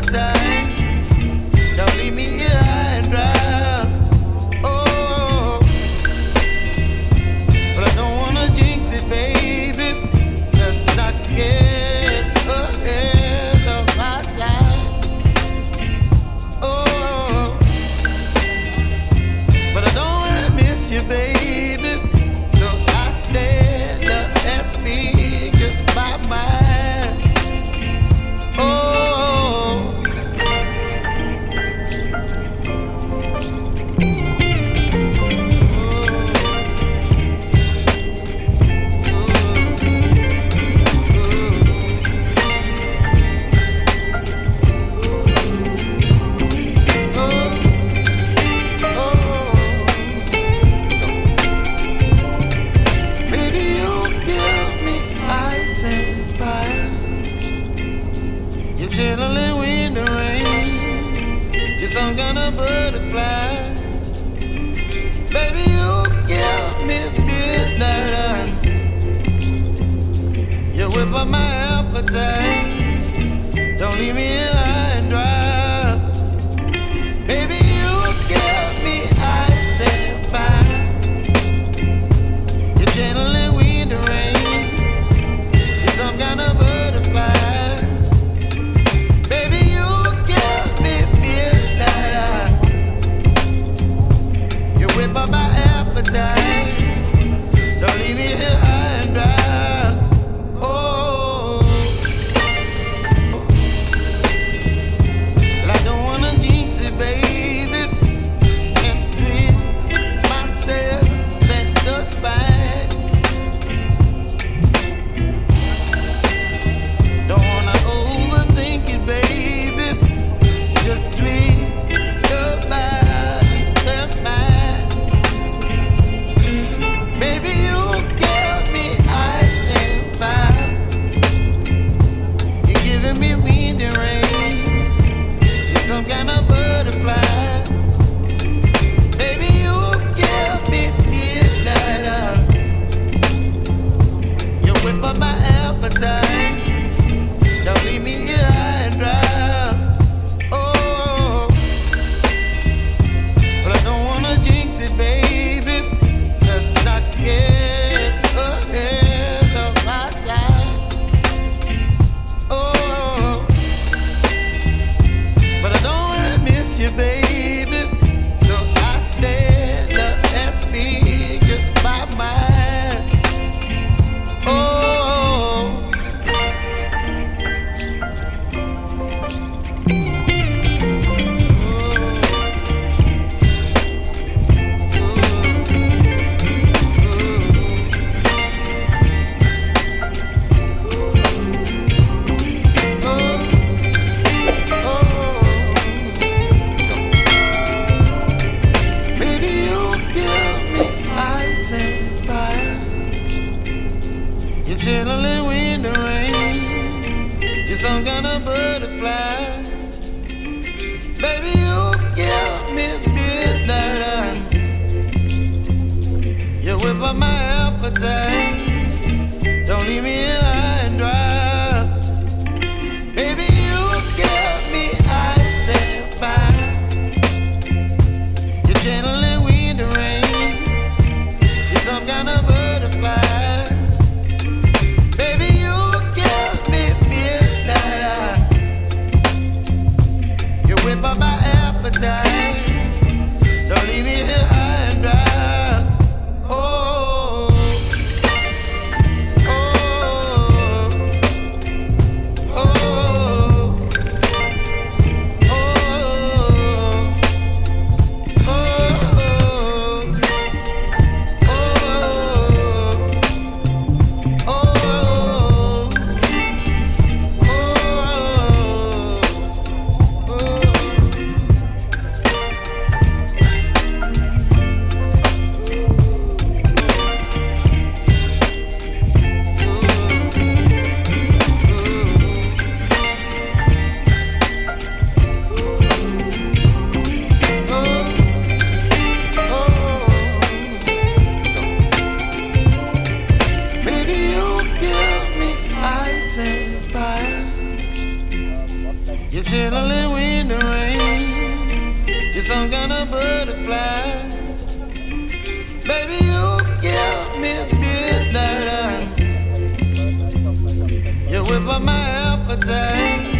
appetite. Don't leave me here high and dry. Oh, but I don't wanna jinx it, baby. Let's not get ahead of my time. Oh, but I don't wanna miss you, baby. So I stand up and speak my mind. Oh, baby, you give me ice and fire. You're chilling in the rain. You're some kind of butterfly. Baby, you give me midnight. You whip up my appetite. Don't leave me here high and dry. Baby, you give me ice and fire. You're channeling wind and rain. You're some kind of butterfly. Baby, you give me midnight. You whip up my appetite. Don't leave me here high and dry. Oh, but I don't wanna jinx it, baby, and twist myself at the spine. Don't wanna overthink it, baby. It's just twist your body and mine. Baby, you give me ice and fire. You're giving me wind and rain. You're some kind of butterfly. Baby, you give me midnight. You whip up my appetite. Don't leave me here high and dry. Oh, but I don't wanna jinx it, baby. Let's not get ahead of my time. Oh, but I don't wanna miss you, baby. So I stand up and speak my mind. Oh, baby, you give me ice and fire. You're chilling wind and rain. You're some kind of butterfly. Baby, you give me midnight. You whip up my appetite. Don't leave me here high and dry. Baby, you give me ice and fire. You're channeling wind and rain. You're some kind of butterfly. Baby, you give me midnight. You whip up my appetite. Don't leave me here high and dry. Oh, You're chilling in the rain. You're some kind of butterfly. Baby, you give me midnight. You whip up my appetite.